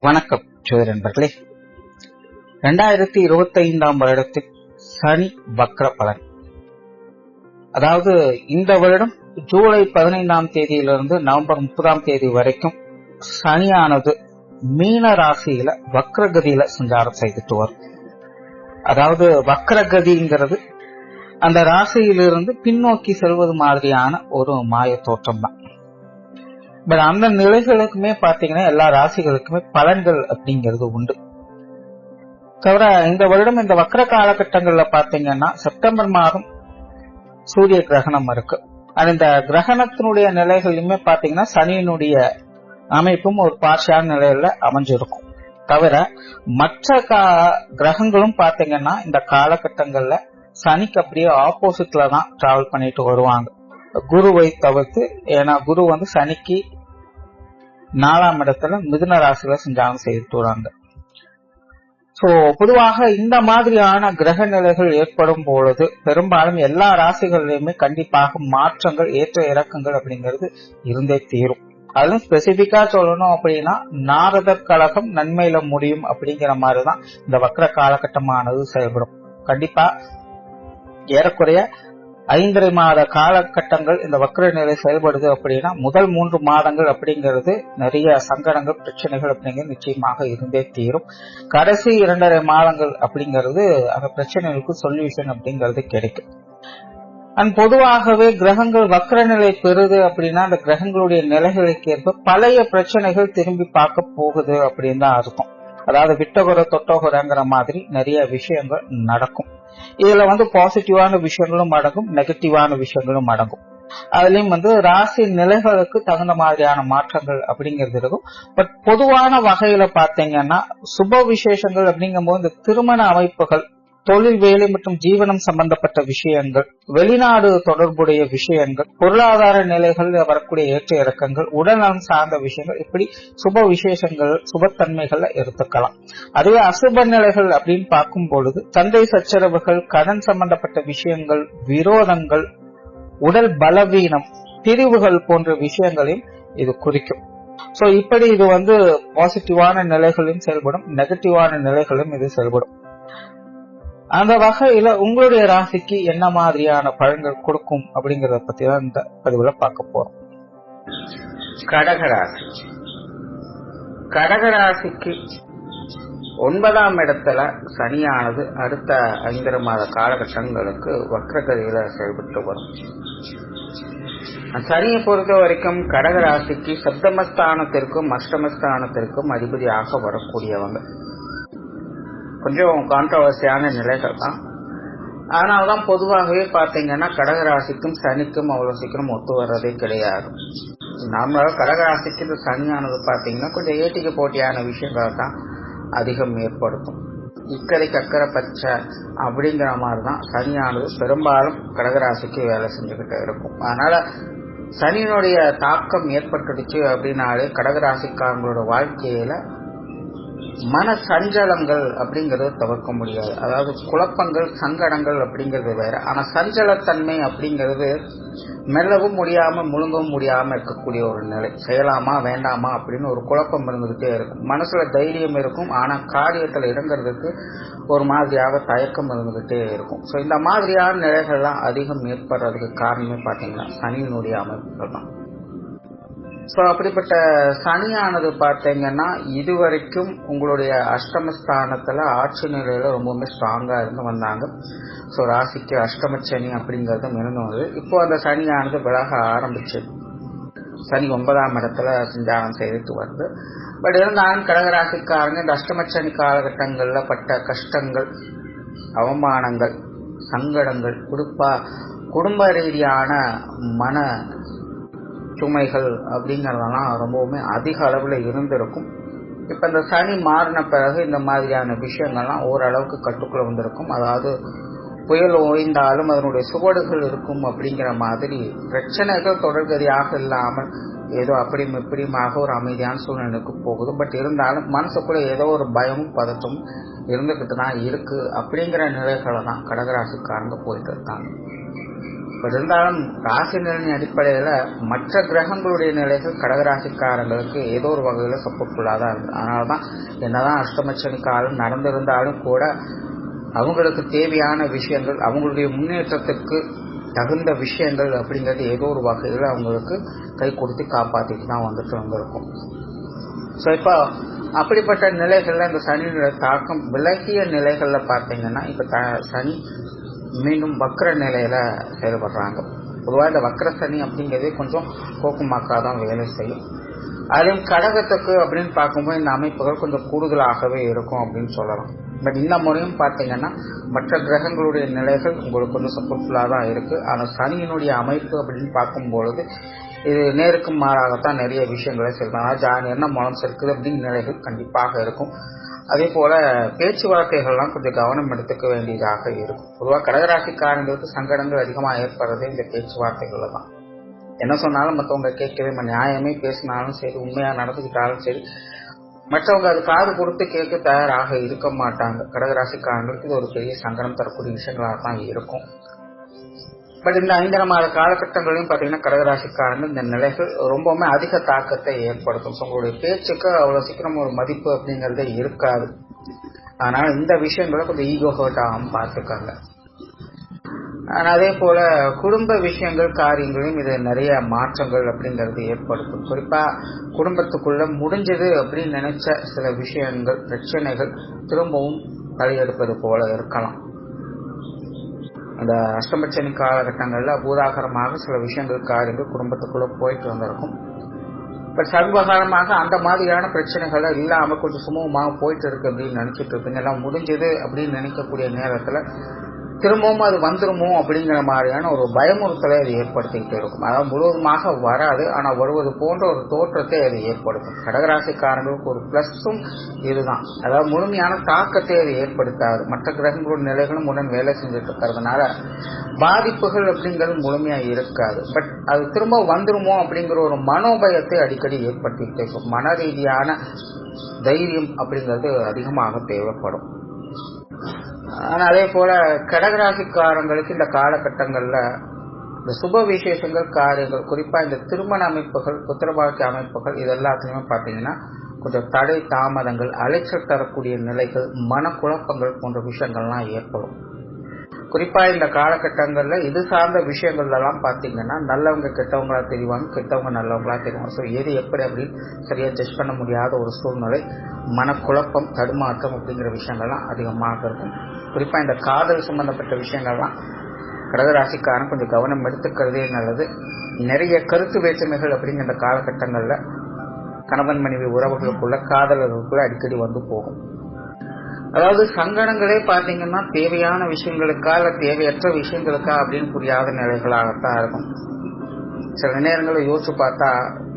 வணக்கம் ஜோதிட நண்பர்களே. 2025 வருடத்தில் சனி வக்ர பலன், அதாவது இந்த வருடம் ஜூலை 15 தேதியிலிருந்து நவம்பர் 30 தேதி வரைக்கும் சனியானது மீன ராசியில வக்ரகதியில சஞ்சாரம் செய்துட்டு வரும். அதாவது வக்ரகதிங்கிறது அந்த ராசியிலிருந்து பின்னோக்கி செல்வது மாதிரியான ஒரு மாய தோற்றம் தான். பட் அந்த நிலைகளுக்குமே பாத்தீங்கன்னா எல்லா ராசிகளுக்குமே பலன்கள் அப்படிங்கிறது உண்டு. தவிர இந்த வருடம் இந்த வக்ர காலகட்டங்கள்ல பாத்தீங்கன்னா செப்டம்பர் மாதம் சூரிய கிரகணம் இருக்கு. அந்த கிரகணத்தினுடைய நிலைகளுமே பாத்தீங்கன்னா சனியினுடைய அமைப்பும் ஒரு பார்ஷியான நிலையில அமைஞ்சிருக்கும். தவிர மற்ற கிரகங்களும் பாத்தீங்கன்னா இந்த காலகட்டங்கள்ல சனிக்கு அப்படியே ஆப்போசிட்ல தான் டிராவல் பண்ணிட்டு வருவாங்க, குருவை தவிர்த்து. ஏன்னா குரு சனிக்கு 4ஆம் இடத்துல மிதுன ராசியில சஞ்சாரம் செய்துட்டு வராங்க. சோ பொதுவாக இந்த மாதிரியான கிரக நிலைகள் ஏற்படும் பொழுது பெரும்பாலும் எல்லா ராசிகளிலுமே கண்டிப்பாக மாற்றங்கள், ஏற்ற இறக்கங்கள் அப்படிங்கிறது இருந்தே தீரும். அதுல ஸ்பெசிபிக்கா சொல்லணும் அப்படின்னா நாரதர் கழகம் நன்மையில முடியும் அப்படிங்கிற மாதிரிதான் இந்த வக்ர காலகட்டமானது செயல்படும். கண்டிப்பா ஏறக்குறைய 5.5 மாத காலகட்டங்கள் இந்த வக்ர நிலை செயல்படுது அப்படின்னா முதல் 3 மாதங்கள் அப்படிங்கிறது நிறைய சங்கடங்கள், பிரச்சனைகள் அப்படிங்கிறது நிச்சயமாக இருந்தே தீரும். கடைசி 2.5 மாதங்கள் அப்படிங்கிறது அந்த பிரச்சனைகளுக்கு சொல்யூஷன் அப்படிங்கிறது கிடைக்கும். அண்ட் பொதுவாகவே கிரகங்கள் வக்ர நிலை பெறுது அப்படின்னா அந்த கிரகங்களுடைய நிலைகளுக்கு ஏற்ப பழைய பிரச்சனைகள் திரும்பி பார்க்க போகுது அப்படின்னு தான் அர்த்தம். அதாவது விட்டகுறை தொட்டகுறைங்கிற மாதிரி நிறைய விஷயங்கள் நடக்கும். இதுல பாசிட்டிவான விஷயங்களும் அடங்கும், நெகட்டிவான விஷயங்களும் அடங்கும். அதுலயும் ராசி நிலைகளுக்கு தகுந்த மாதிரியான மாற்றங்கள் அப்படிங்கிறது இருக்கும். பட் பொதுவான வகையில பாத்தீங்கன்னா சுப விசேஷங்கள் அப்படிங்கும் போது இந்த திருமண அமைப்புகள், தொழில், வேலை மற்றும் ஜீவனம் சம்பந்தப்பட்ட விஷயங்கள், வெளிநாடு தொடர்புடைய விஷயங்கள், பொருளாதார நிலைகள் வரக்கூடிய ஏற்ற இறக்கங்கள், உடல்நலம் சார்ந்த விஷயங்கள், இப்படி சுப விசேஷங்கள், சுபத்தன்மைகள்ல எடுத்துக்கலாம். அதுவே அசுப நிலைகள் அப்படின்னு பார்க்கும் பொழுது சண்டை சச்சரவுகள், கடன் சம்பந்தப்பட்ட விஷயங்கள், விரோதங்கள், உடல் பலவீனம், பிரிவுகள் போன்ற விஷயங்களையும் இது குறிக்கும். சோ இப்படி இது பாசிட்டிவான நிலைகளும் செயல்படும், நெகட்டிவான நிலைகளும் இது செயல்படும். அந்த வகையில உங்களுடைய ராசிக்கு என்ன மாதிரியான பலன்கள் கொடுக்கும் அப்படிங்கறத பத்தி தான் இந்த பதிவுல பார்க்க போறோம். கடகராசி. கடகராசிக்கு 9ஆம் இடத்துல சனியானது அடுத்த 5.5 மாத காலகட்டங்களுக்கு வக்ரகதியில செயல்பட்டு வரும். சனியை பொறுத்த வரைக்கும் கடகராசிக்கு சப்தமஸ்தானத்திற்கும் அஷ்டமஸ்தானத்திற்கும் அதிபதியாக வரக்கூடியவங்க. கொஞ்சம் கான்ட்ரவர்சியான நிலைகள் தான். அதனாலதான் பொதுவாகவே பாத்தீங்கன்னா கடகராசிக்கும் சனிக்கும் அவ்வளவு சீக்கிரம் ஒத்து வர்றதே கிடையாது. நம்ம கடகராசிக்கு இந்த சனியானது பாத்தீங்கன்னா கொஞ்சம் ஏட்டிக்கு போட்டியான விஷயங்கள் தான் அதிகம் ஏற்படுத்தும். இக்கரைக்கு அக்கறை பச்சை அப்படிங்கிற மாதிரிதான் சனியானது பெரும்பாலும் கடகராசிக்கு வேலை செஞ்சுக்கிட்டு இருக்கும். அதனால சனியினுடைய தாக்கம் ஏற்பட்டுடுச்சு அப்படின்னாலே கடகராசிக்காரங்களோட வாழ்க்கையில மன சஞ்சலங்கள் அப்படிங்கறது தவிர்க்க முடியாது. அதாவது குழப்பங்கள், சங்கடங்கள் அப்படிங்கிறது வேற. ஆனா சஞ்சலத்தன்மை அப்படிங்கிறது மெல்லவும் முடியாம முழுங்கவும் முடியாம இருக்கக்கூடிய ஒரு நிலை. செய்யலாமா வேண்டாமா அப்படின்னு ஒரு குழப்பம் இருந்துகிட்டே இருக்கும். மனசுல தைரியம் இருக்கும், ஆனா காரியத்துல இறங்குறதுக்கு ஒரு மாதிரியாக தயக்கம் இருந்துகிட்டே இருக்கும். சோ இந்த மாதிரியான நிலைகள்லாம் அதிகம் ஏற்படுறதுக்கு காரணமே பாத்தீங்கன்னா சனியினுடைய அமைப்புகள் தான். சோ அப்படிப்பட்ட சனியானது பார்த்தீங்கன்னா இதுவரைக்கும் உங்களுடைய அஷ்டமஸ்தானத்துல ஆட்சி நிலையில ரொம்பவுமே ஸ்ட்ராங்கா இருந்து வந்தாங்க. சோ ராசிக்கு அஷ்டமச்சனி அப்படிங்கறது இருந்தது. இப்போ அந்த சனியானது விலக ஆரம்பிச்சு சனி 9ஆம் இடத்துல சஞ்சாரம் செய்துட்டு வருது. பட் இருந்தாலும் கடகராசிக்காரங்க இந்த அஷ்டமச்சனி காலகட்டங்கள்ல பட்ட கஷ்டங்கள், அவமானங்கள், சங்கடங்கள், குடும்ப ரீதியான மன சுமைகள் அப்படிங்கறதெல்லாம் ரொம்பவுமே அதிக அளவுல இருந்திருக்கும். இப்ப இந்த சனி மாறின பிறகு இந்த மாதிரியான விஷயங்கள்லாம் ஓரளவுக்கு கட்டுக்குள்ள வந்திருக்கும். அதாவது புயல் ஓய்ந்தாலும் அதனுடைய சுவடுகள் இருக்கும் அப்படிங்கிற மாதிரி பிரச்சனைகள் தொடர்கதியாக இல்லாமல் ஏதோ அப்படியும் இப்படியுமாக ஒரு அமைதியான சூழ்நிலைக்கு போகுது. பட் இருந்தாலும் மனசுக்குள்ள ஏதோ ஒரு பயமும் பதட்டமும் இருந்துகிட்டு தான் இருக்கு. அப்படிங்கிற நிலைகளை தான் கடகராசிக்காரங்க போயிட்டு இருக்காங்க. இருந்தாலும் ராசி நிலையின் அடிப்படையில மற்ற கிரகங்களுடைய நிலைகள் கடகராசிக்காரங்களுக்கு ஏதோ ஒரு வகையில சப்போர்ட்ஃபுல்லாதான் இருக்கு. அதனாலதான் என்னதான் அஷ்டமச்சனி காலம் நடந்திருந்தாலும் கூட அவங்களுக்கு தேவையான விஷயங்கள், அவங்களுடைய முன்னேற்றத்துக்கு தகுந்த விஷயங்கள் அப்படிங்கிறது ஏதோ ஒரு வகையில் அவங்களுக்கு கை கொடுத்து காப்பாற்றிட்டு தான் வந்துட்டு வந்திருக்கும். ஸோ இப்போ அப்படிப்பட்ட நிலைகளில் இந்த சனியோட தாக்கம் விலகிய நிலைகளில் பார்த்தீங்கன்னா இப்போ சனி மீண்டும் வக்ர நிலையில செயல்படுறாங்க. பொதுவாக இந்த வக்ர சனி அப்படிங்கிறதே கொஞ்சம் கோக்குமாக்கா தான் வேலை செய்யும். அதுவும் கடகத்துக்கு அப்படின்னு பார்க்கும்போது இந்த அமைப்புகள் கொஞ்சம் கூடுதலாகவே இருக்கும் அப்படின்னு சொல்லலாம். பட் இந்த முறையும் பார்த்தீங்கன்னா மற்ற கிரகங்களுடைய நிலைகள் உங்களுக்கு கொஞ்சம் சப்போர்ட்ஃபுல்லாக தான் இருக்கு. ஆனால் சனியினுடைய அமைப்பு அப்படின்னு பார்க்கும்பொழுது இது நேருக்கு மாறாகத்தான் நிறைய விஷயங்களை சொல்லலாம். என்ன மனம் சேர்க்குது அப்படின்னு நிலைகள் கண்டிப்பாக இருக்கும். அதே போல பேச்சுவார்த்தைகள்லாம் கொஞ்சம் கவனம் எடுத்துக்க வேண்டியதாக இருக்கும். பொதுவாக கடகராசிக்காரங்களுக்கு சங்கடங்கள் அதிகமாக ஏற்படுறது இந்த பேச்சுவார்த்தைகள்ல தான். என்ன சொன்னாலும் மற்றவங்க கேட்கவே நியாயமே பேசினாலும் சரி, உண்மையா நடந்துக்கிட்டாலும் சரி, மற்றவங்க அது காது கொடுத்து கேட்க தயாராக இருக்க மாட்டாங்க. கடகராசிக்காரங்களுக்கு இது ஒரு பெரிய சங்கடம் தரக்கூடிய விஷயங்களாக தான் இருக்கும். பட் இந்த 5 மாத காலகட்டங்களையும் பார்த்தீங்கன்னா கடகராசிக்காரங்க இந்த நிலைகள் ரொம்பவுமே அதிக தாக்கத்தை ஏற்படுத்தும். உங்களுடைய பேச்சுக்கு அவ்வளவு சீக்கிரம் ஒரு மதிப்பு அப்படிங்கறதே இருக்காது. அதனால இந்த விஷயங்களை கொஞ்சம் ஈகோ ஹர்ட் ஆகாம பார்த்துக்காங்க. அதே போல குடும்ப விஷயங்கள் காரியங்களையும் இது நிறைய மாற்றங்கள் அப்படிங்கிறது ஏற்படுத்தும். குறிப்பா குடும்பத்துக்குள்ள முடிஞ்சது அப்படின்னு நினைச்ச சில விஷயங்கள், பிரச்சனைகள் திரும்பவும் தலையெடுப்பது போல இருக்கலாம். இந்த அஷ்டமச்சனி காலகட்டங்கள்ல பூதாகரமாக சில விஷயங்கள் காரியங்கள் குடும்பத்துக்குள்ள போயிட்டு வந்திருக்கும். இப்ப சர்வகாலமாக அந்த மாதிரியான பிரச்சனைகள் இல்லாம கொஞ்சம் சுமூகமாக போயிட்டு இருக்கு அப்படின்னு நினைச்சிட்டு இருப்பீங்க. எல்லாம் முடிஞ்சது அப்படின்னு நினைக்கக்கூடிய நேரத்துல திரும்பவும் அது வந்துருமோ அப்படிங்கிற மாதிரியான ஒரு பயமுறுத்தலை அது ஏற்படுத்திக்கிட்டு இருக்கும். அதாவது முழுவதுமாக வராது, ஆனா வருவது போன்ற ஒரு தோற்றத்தை அது ஏற்படுத்தும். கடகராசிக்காரங்களுக்கு ஒரு பிளஸும் இதுதான். அதாவது முழுமையான தாக்கத்தை அது ஏற்படுத்தாது. மற்ற கிரகங்களோட நிலைகளும் உடன் வேலை செஞ்சுட்டு இருக்கிறதுனால பாதிப்புகள் அப்படிங்கிறது முழுமையா இருக்காது. பட் அது திரும்ப வந்துருமோ அப்படிங்கிற ஒரு மனோபயத்தை அடிக்கடி ஏற்படுத்திக்கிட்டே இருக்கும். மன ரீதியான தைரியம் அப்படிங்கிறது அதிகமாக தேவைப்படும். அதே போல கடகராசிக்காரங்களுக்கு இந்த காலகட்டங்கள்ல இந்த சுப விசேஷங்கள் காரியங்கள், குறிப்பா இந்த திருமண அமைப்புகள், புத்திரபாக்கிய அமைப்புகள், இது எல்லாத்துலயுமே பாத்தீங்கன்னா கொஞ்சம் தடை தாமதங்கள், அலைச்சல் தரக்கூடிய நிலைகள், மனக்குழப்பங்கள் போன்ற விஷயங்கள்லாம் ஏற்படும். குறிப்பா இந்த காலகட்டங்கள்ல இது சார்ந்த விஷயங்கள் எல்லாம் பாத்தீங்கன்னா நல்லவங்க கெட்டவங்களா தெரிவாங்க, கெட்டவங்க நல்லவங்களா தெரிவாங்க. ஸோ எது எப்படி அப்படின்னு சரியா ஜட்ஜ் பண்ண முடியாத ஒரு சூழ்நிலை, மனக்குழப்பம், தடுமாற்றம் அப்படிங்கிற விஷயங்கள்லாம் அதிகமாக இருக்கும். குறிப்பா இந்த காதல் சம்பந்தப்பட்ட விஷயங்கள்லாம் கடகராசிக்காரன் கொஞ்சம் கவனம் எடுத்துக்கிறதே நல்லது. நிறைய கருத்து வேற்றுமைகள் அப்படிங்கிற இந்த காலகட்டங்கள்ல கணவன் மனைவி உறவுகளுக்குள்ள, காதலர்களுக்குள்ள அடிக்கடி வந்து போகும். அதாவது சங்கடங்களே பாத்தீங்கன்னா தேவையான விஷயங்களுக்கா இல்ல தேவையற்ற விஷயங்களுக்கா அப்படின்னு புரியாத நிலைகளாகத்தான் இருக்கும். சில நேரங்களில் யோசிச்சு பார்த்தா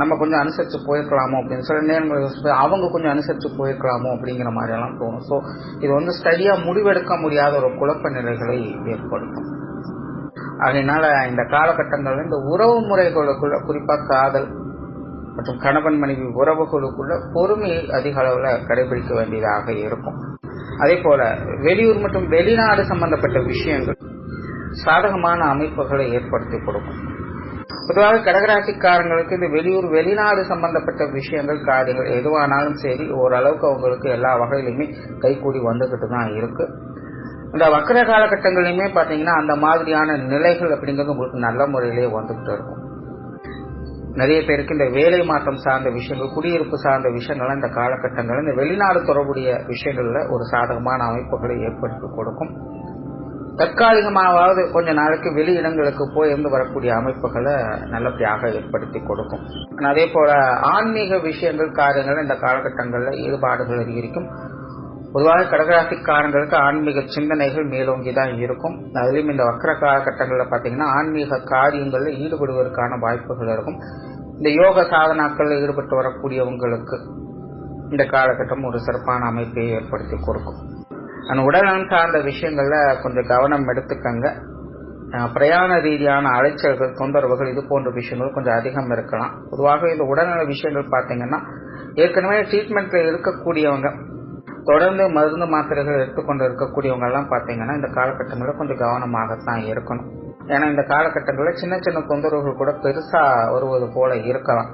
நம்ம கொஞ்சம் அனுசரிச்சு போயிருக்கலாமோ அப்படின்னு, சில நேரங்கள் யோசிச்சு அவங்க கொஞ்சம் அனுசரிச்சு போயிருக்கலாமோ அப்படிங்கிற மாதிரி எல்லாம் தோணும். ஸோ இது சரியா முடிவெடுக்க முடியாத ஒரு குழப்ப நிலைகளை ஏற்படுத்தும். அதனால இந்த காலகட்டங்கள்ல இந்த உறவு முறைகளுக்குள்ள, குறிப்பா காதல் மற்றும் கணவன் மனைவி உறவுகளுக்குள்ள பொறுமையை அதிக அளவுல கடைபிடிக்க வேண்டியதாக இருக்கும். அதே போல வெளியூர் மற்றும் வெளிநாடு சம்பந்தப்பட்ட விஷயங்கள் சாதகமான அமைப்புகளை ஏற்படுத்தி கொடுக்கும். பொதுவாக கடகராசிக்காரங்களுக்கு இந்த வெளியூர் வெளிநாடு சம்பந்தப்பட்ட விஷயங்கள் காரியங்கள் எதுவானாலும் சரி ஓரளவுக்கு அவங்களுக்கு எல்லா வகையிலுமே கைகூடி வந்துகிட்டு தான் இருக்கு. இந்த வக்கர காலகட்டங்களிலுமே பாத்தீங்கன்னா அந்த மாதிரியான நிலைகள் அப்படிங்கிறது உங்களுக்கு நல்ல முறையிலேயே வந்துகிட்டு இருக்கும். நிறைய பேருக்கு இந்த வேலை மாற்றம் சார்ந்த விஷயங்கள், குடியிருப்பு சார்ந்த விஷயங்கள்லாம் இந்த காலகட்டங்கள் இந்த வெளிநாடு தொடர்புடைய விஷயங்கள்ல ஒரு சாதகமான அமைப்புகளை ஏற்படுத்தி கொடுக்கும். தற்காலிகமாவது கொஞ்ச நாளைக்கு வெளி இடங்களுக்கு போய் இருந்து வரக்கூடிய அமைப்புகளை நல்லபடியாக ஏற்படுத்தி கொடுக்கும். அதே போல ஆன்மீக விஷயங்கள் காரியங்கள் இந்த காலகட்டங்கள்ல ஈடுபாடுகள் அதிகரிக்கும். பொதுவாக கடகராசிக்காரங்களுக்கு ஆன்மீக சிந்தனைகள் மேலோங்கிதான் இருக்கும். அதுலயும் இந்த வக்கர காலகட்டங்கள்ல பாத்தீங்கன்னா ஆன்மீக காரியங்கள்ல ஈடுபடுவதற்கான வாய்ப்புகள் இருக்கும். இந்த யோக சாதனாக்கள்ல ஈடுபட்டு வரக்கூடியவங்களுக்கு இந்த காலகட்டம் ஒரு சிறப்பான அமைப்பை ஏற்படுத்தி கொடுக்கும். உடல்நலம் சார்ந்த விஷயங்கள்ல கொஞ்சம் கவனம் எடுத்துக்கங்க. பிரயாண ரீதியான அலைச்சல்கள், தொந்தரவுகள் இது போன்ற விஷயங்கள் கொஞ்சம் அதிகம் இருக்கலாம். பொதுவாக இந்த உடல்நல விஷயங்கள் பாத்தீங்கன்னா ஏற்கனவே ட்ரீட்மெண்ட்ல இருக்கக்கூடியவங்க, தொடர்ந்து மருந்து மாத்திரைகள் எடுத்துக்கொண்டு இருக்கக்கூடியவங்க எல்லாம் பாத்தீங்கன்னா இந்த காலகட்டங்களில் கொஞ்சம் கவனமாகத்தான் இருக்கணும். ஏன்னா இந்த காலகட்டங்களில் சின்ன சின்ன தொந்தரவுகள் கூட பெருசா வருவது போல இருக்கலாம்.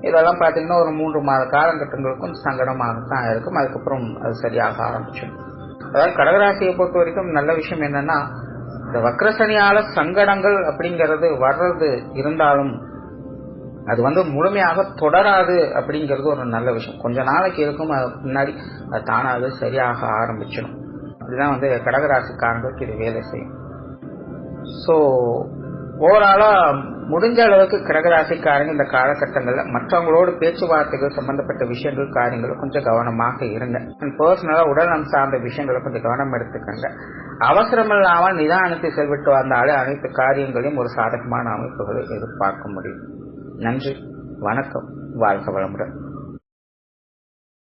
இதெல்லாம் பார்த்தீங்கன்னா ஒரு 3 மாத காலகட்டங்களுக்கும் சங்கடமாகத்தான் இருக்கும். அதுக்கப்புறம் அது சரியாக ஆரம்பிச்சிடும். அதாவது கடகராசியை பொறுத்த வரைக்கும் நல்ல விஷயம் என்னன்னா, இந்த வக்ரசனியால சங்கடங்கள் அப்படிங்கிறது வர்றது இருந்தாலும் அது முழுமையாக தொடராது அப்படிங்கிறது ஒரு நல்ல விஷயம். கொஞ்ச நாளைக்கு இருக்கும், அதுக்கு முன்னாடி அது தானாக சரியாக ஆரம்பிச்சிடும். அப்படிதான் கடகராசிக்காரங்களுக்கு இது வேலை செய்யும். ஸோ ஓவராலா முடிஞ்ச அளவுக்கு கடகராசிக்காரங்க இந்த காலகட்டங்கள்ல மற்றவங்களோட பேச்சுவார்த்தைகள் சம்பந்தப்பட்ட விஷயங்கள் காரியங்கள் கொஞ்சம் கவனமாக இருங்க. பர்சனலா உடல்நலம் சார்ந்த விஷயங்களை கொஞ்சம் கவனம் எடுத்துக்கங்க. அவசரம் இல்லாமல் நிதானத்தை செல்விட்டு வந்தாலே அனைத்து காரியங்களையும் ஒரு சாதகமான அமைப்புகளை எதிர்பார்க்க முடியும். நன்றி, வணக்கம், வாழ்க வளமுடன்.